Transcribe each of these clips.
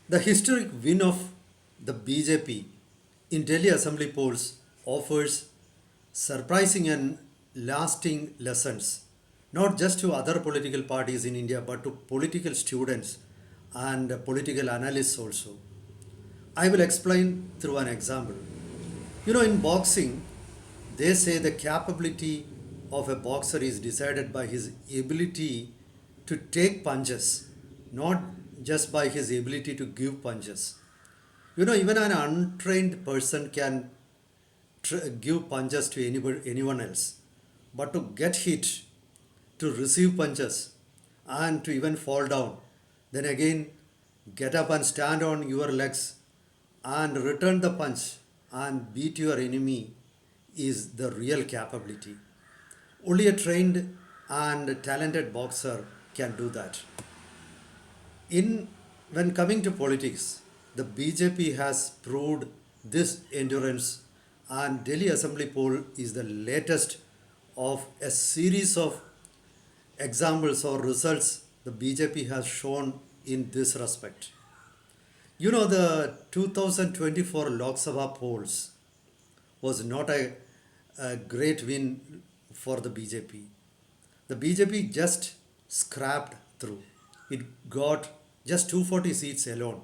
The historic win of the BJP in Delhi Assembly polls offers surprising and lasting lessons, not just to other political parties in India, but to political students and political analysts also. I will explain through an example. In boxing, they say the capability of a boxer is decided by his ability to take punches, not just by his ability to give punches. Even an untrained person can give punches to anyone else, but to get hit, to receive punches, and to even fall down, then again get up and stand on your legs and return the punch and beat your enemy is the real capability. Only a trained and talented boxer can do that. In when coming to politics, the BJP has proved this endurance, and Delhi Assembly poll is the latest of a series of examples or results the BJP has shown in this respect. The 2024 Lok Sabha polls was not a great win for the BJP. The BJP just scrapped through. It got just 240 seats alone.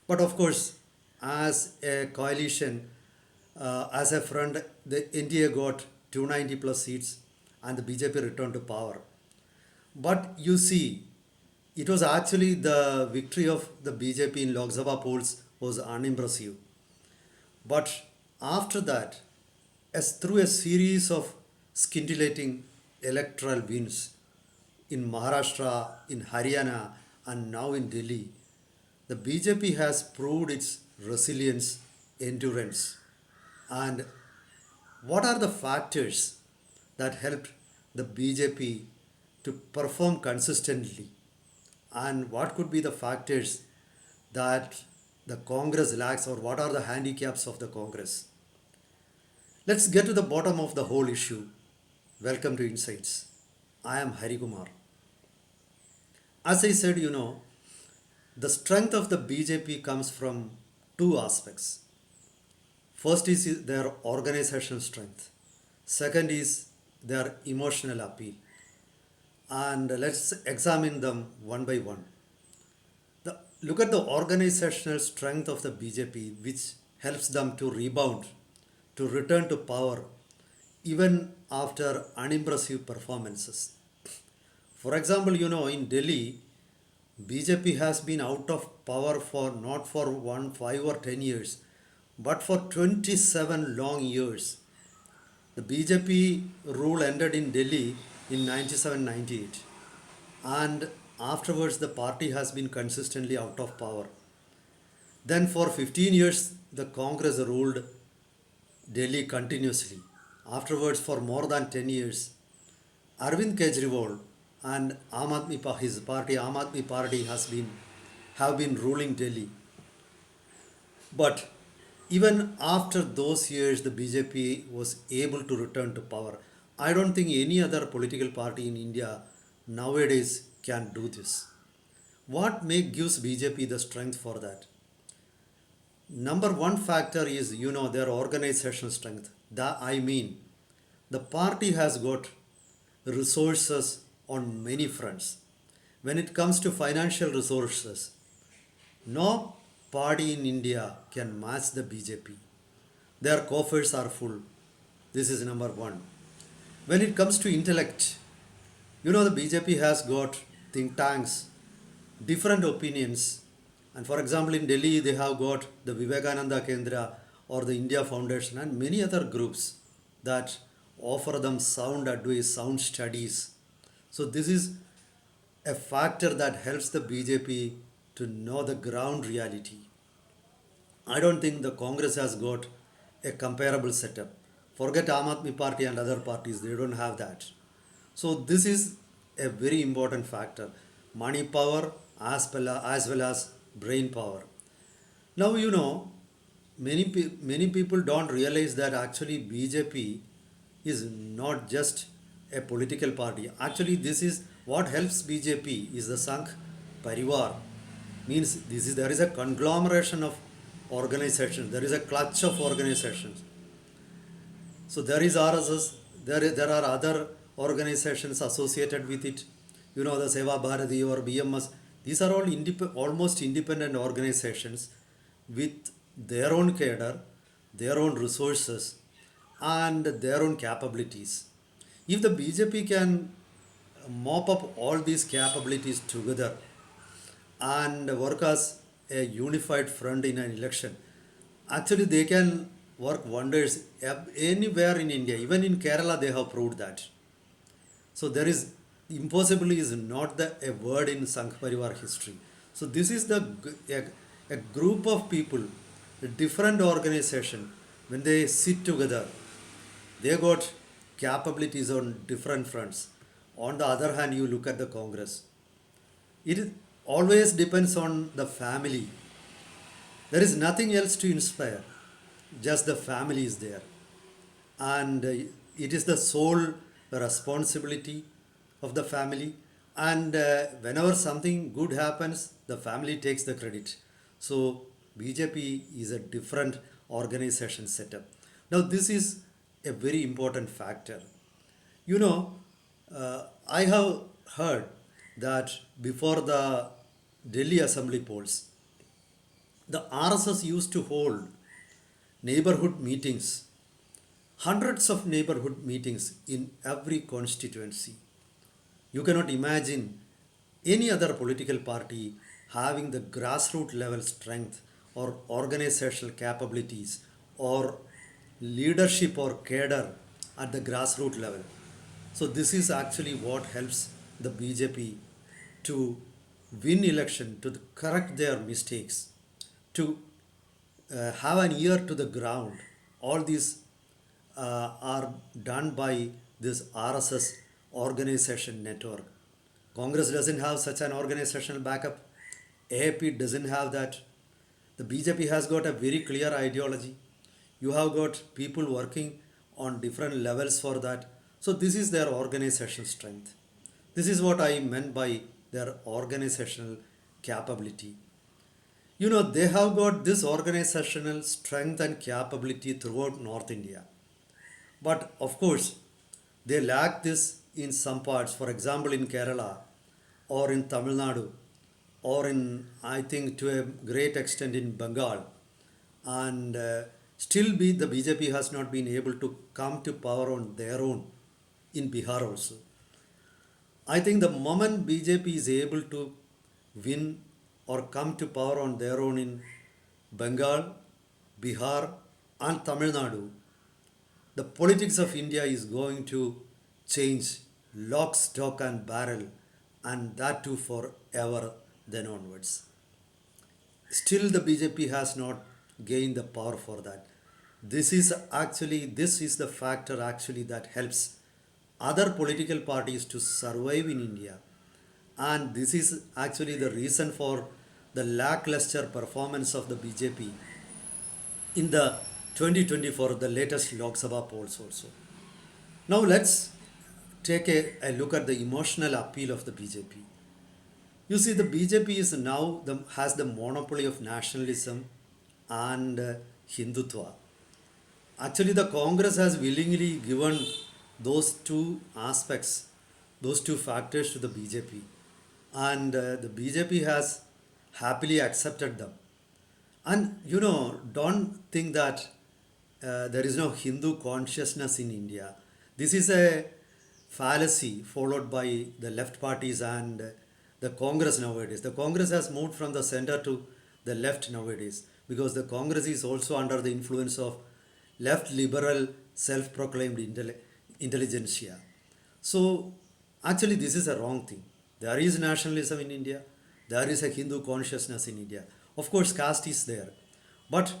But of course, as a coalition, as a front, the India got 290 plus seats and the BJP returned to power. But you see, it was actually the victory of the BJP in Lok Sabha polls was unimpressive. But after that, as through a series of scintillating electoral wins in Maharashtra, in Haryana, and now in Delhi, the BJP has proved its resilience, endurance. And what are the factors that helped the BJP to perform consistently? And what could be the factors that the Congress lacks, or what are the handicaps of the Congress? Let's get to the bottom of the whole issue. Welcome to Insights. I am Hari Kumar. As I said, the strength of the BJP comes from two aspects. First is their organizational strength. Second is their emotional appeal. And let's examine them one by one. Look at the organizational strength of the BJP, which helps them to rebound, to return to power, even after unimpressive performances. For example, in Delhi, BJP has been out of power for not for 5 or 10 years, but for 27 long years. The BJP rule ended in Delhi in 97-98, and afterwards the party has been consistently out of power. Then for 15 years the Congress ruled Delhi continuously. Afterwards, for more than 10 years, Arvind Kejriwal and his party Aam Aadmi Party have been ruling Delhi. But even after those years, the BJP was able to return to power. I don't think any other political party in India nowadays can do this. What gives BJP the strength for that? Number one factor is, their organizational strength. The party has got resources on many fronts. When it comes to financial resources, no party in India can match the BJP. Their coffers are full. This is number one. When it comes to intellect, the BJP has got think tanks, different opinions. And for example, in Delhi, they have got the Vivekananda Kendra or the India Foundation and many other groups that offer them sound advice, sound studies. So this is a factor that helps the BJP to know the ground reality. I don't think the Congress has got a comparable setup. Forget Aam Aadmi Party and other parties, they don't have that. So this is a very important factor. Money power as well as brain power. Now many people don't realize that actually BJP is not just a political party. Actually, this is what helps BJP is the Sangh Parivar. Means there is a conglomeration of organizations, there is a clutch of organizations. So there is RSS, there are other organizations associated with it, the Seva Bharati or BMS. These are all almost independent organizations with their own cadre, their own resources, and their own capabilities. If the BJP can mop up all these capabilities together and work as a unified front in an election, actually they can work wonders anywhere in India. Even in Kerala, they have proved that. So there is impossible is not a word in Sangh Parivar history. So this is a group of people, a different organization. When they sit together, they got capabilities on different fronts. On the other hand, you look at the Congress. It always depends on the family. There is nothing else to inspire, just the family is there. And it is the sole responsibility of the family. And whenever something good happens, the family takes the credit. So BJP is a different organization setup. Now, this is a very important factor. You know, I have heard that before the Delhi Assembly polls, the RSS used to hold neighborhood meetings, hundreds of neighborhood meetings in every constituency. You cannot imagine any other political party having the grassroots level strength or organizational capabilities or leadership or cadre at the grassroots level. So this is actually what helps the BJP to win election, to correct their mistakes, to have an ear to the ground. All these are done by this RSS organization network. Congress doesn't have such an organizational backup. AAP doesn't have that. The BJP has got a very clear ideology. You have got people working on different levels for that. So this is their organizational strength. This is what I meant by their organizational capability. They have got this organizational strength and capability throughout North India. But of course, they lack this in some parts. For example, in Kerala or in Tamil Nadu or in, I think, to a great extent in Bengal. And still the BJP has not been able to come to power on their own in Bihar also. I think the moment BJP is able to win or come to power on their own in Bengal, Bihar, and Tamil Nadu, the politics of India is going to change lock, stock, and barrel, and that too forever then onwards. Still, the BJP has not gained the power for that. This is the factor actually that helps other political parties to survive in India. And this is actually the reason for the lackluster performance of the BJP in the 2024, the latest Lok Sabha polls also. Now let's take a look at the emotional appeal of the BJP. You see, the BJP is now has the monopoly of nationalism and Hindutva. Actually, the Congress has willingly given those two aspects, those two factors to the BJP. And the BJP has happily accepted them. And don't think that there is no Hindu consciousness in India. This is a fallacy followed by the left parties and the Congress nowadays. The Congress has moved from the center to the left nowadays because the Congress is also under the influence of left liberal self-proclaimed intelligentsia. So actually this is a wrong thing. There is nationalism in India. There is a Hindu consciousness in India. Of course, caste is there. But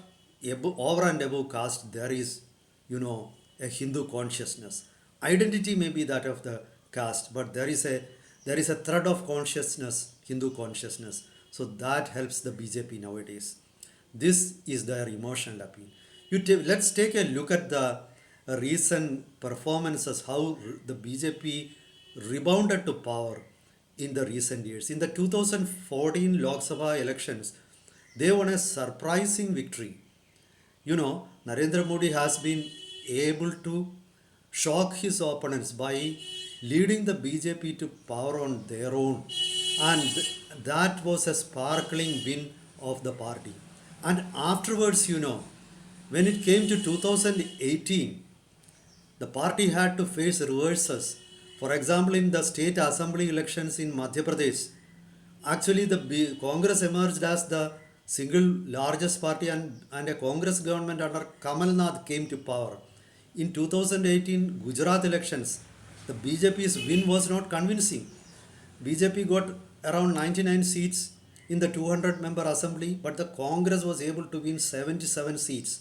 over and above caste, there is, a Hindu consciousness. Identity may be that of the caste, but there is a thread of consciousness, Hindu consciousness. So that helps the BJP nowadays. This is their emotional appeal. Let's take a look at the recent performances, how the BJP rebounded to power in the recent years. In the 2014 Lok Sabha elections, they won a surprising victory. Narendra Modi has been able to shock his opponents by leading the BJP to power on their own. And that was a sparkling win of the party. And afterwards, when it came to 2018, the party had to face reverses. For example, in the state assembly elections in Madhya Pradesh, actually the Congress emerged as the single largest party, and a Congress government under Kamal Nath came to power. In 2018 Gujarat elections, the BJP's win was not convincing. BJP got around 99 seats in the 200 member assembly, but the Congress was able to win 77 seats.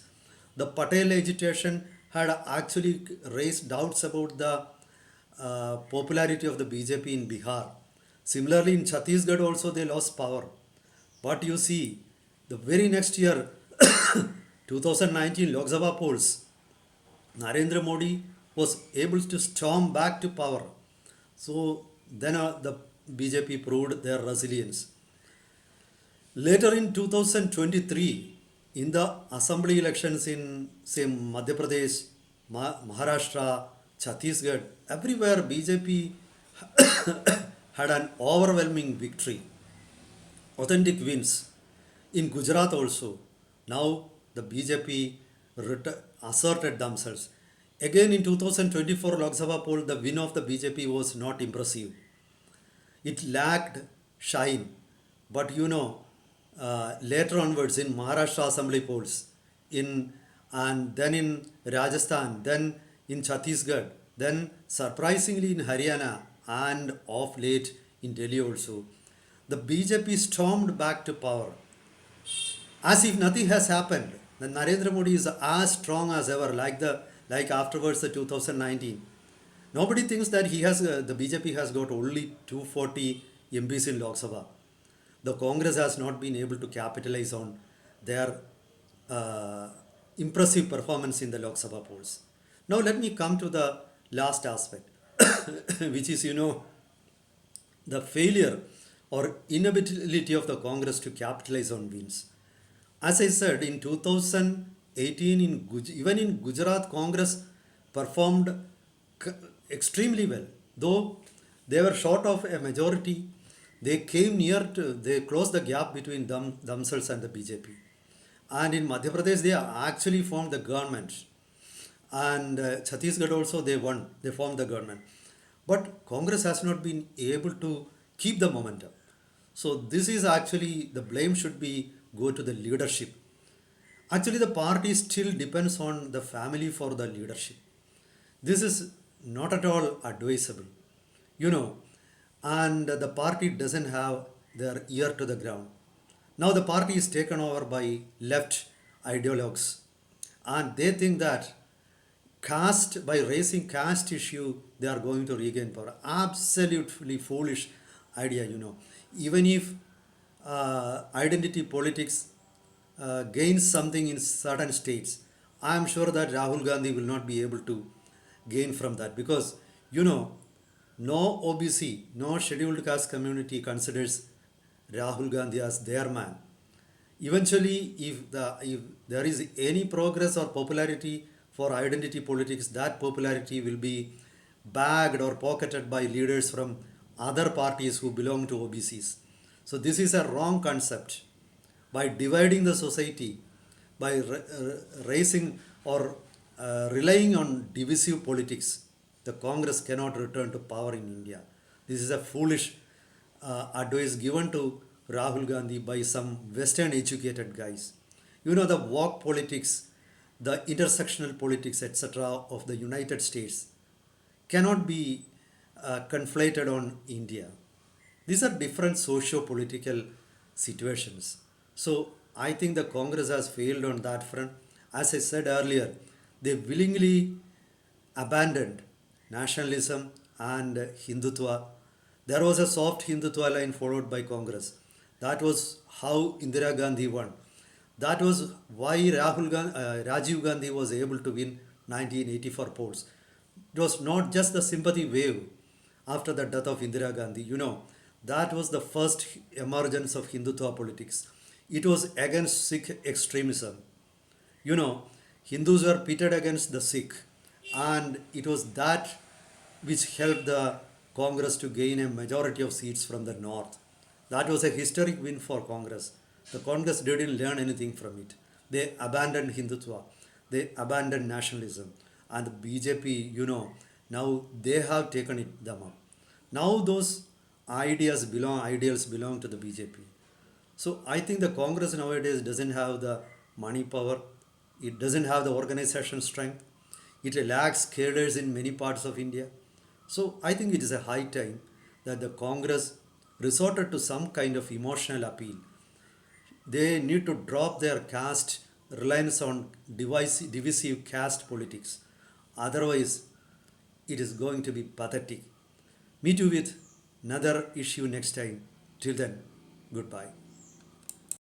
The Patel agitation had actually raised doubts about the popularity of the BJP in Bihar. Similarly, in Chhattisgarh also they lost power. But you see, the very next year, 2019 Lok Sabha polls, Narendra Modi was able to storm back to power. So then the BJP proved their resilience. Later in 2023, in the assembly elections in, say, Madhya Pradesh, Maharashtra, Chhattisgarh, everywhere BJP had an overwhelming victory, authentic wins. In Gujarat also, now the BJP asserted themselves. Again in 2024 Lok Sabha poll, the win of the BJP was not impressive. It lacked shine. But later onwards in Maharashtra assembly polls, in and then in Rajasthan, then in Chhattisgarh, then surprisingly in Haryana, and of late in Delhi also, the BJP stormed back to power. As if nothing has happened. The Narendra Modi is as strong as ever, like afterwards the 2019. Nobody thinks that the BJP has got only 240 MPs in Lok Sabha. The Congress has not been able to capitalize on their impressive performance in the Lok Sabha polls. Now let me come to the last aspect, which is, the failure or inability of the Congress to capitalize on wins. As I said, in 2018, even in Gujarat, Congress performed extremely well. Though they were short of a majority, they closed the gap between themselves and the BJP. And in Madhya Pradesh, they actually formed the government. And Chhattisgarh also, they formed the government. But Congress has not been able to keep the momentum. So this is actually, the blame should go to the leadership. Actually, the party still depends on the family for the leadership. This is not at all advisable, and the party doesn't have their ear to the ground. Now the party is taken over by left ideologues, and they think that by raising caste issue, they are going to regain power. Absolutely foolish idea. Even if identity politics gains something in certain states, I am sure that Rahul Gandhi will not be able to gain from that, because no OBC, no scheduled caste community considers Rahul Gandhi as their man. Eventually, if there is any progress or popularity for identity politics, that popularity will be bagged or pocketed by leaders from other parties who belong to OBCs. So this is a wrong concept. By dividing the society, by raising or relying on divisive politics, the Congress cannot return to power in India. This is a foolish advice given to Rahul Gandhi by some Western educated guys. The woke politics, the intersectional politics, etc., of the United States cannot be conflated on India. These are different socio-political situations. So I think the Congress has failed on that front. As I said earlier, they willingly abandoned nationalism and Hindutva. There was a soft Hindutva line followed by Congress. That was how Indira Gandhi won. That was why Rajiv Gandhi was able to win 1984 polls. It was not just the sympathy wave after the death of Indira Gandhi. That was the first emergence of Hindutva politics. It was against Sikh extremism. You know, Hindus were pitted against the Sikh, and it was that which helped the Congress to gain a majority of seats from the north. That was a historic win for Congress. The Congress didn't learn anything from it. They abandoned Hindutva, they abandoned nationalism, and the BJP, now they have taken them up. Now those ideals belong to the BJP. So I think the Congress nowadays doesn't have the money power, it doesn't have the organization strength, it lacks cadres in many parts of India. So I think it is a high time that the Congress resorted to some kind of emotional appeal. They need to drop their caste reliance on divisive caste politics. Otherwise, it is going to be pathetic. Meet you with another issue next time. Till then, goodbye.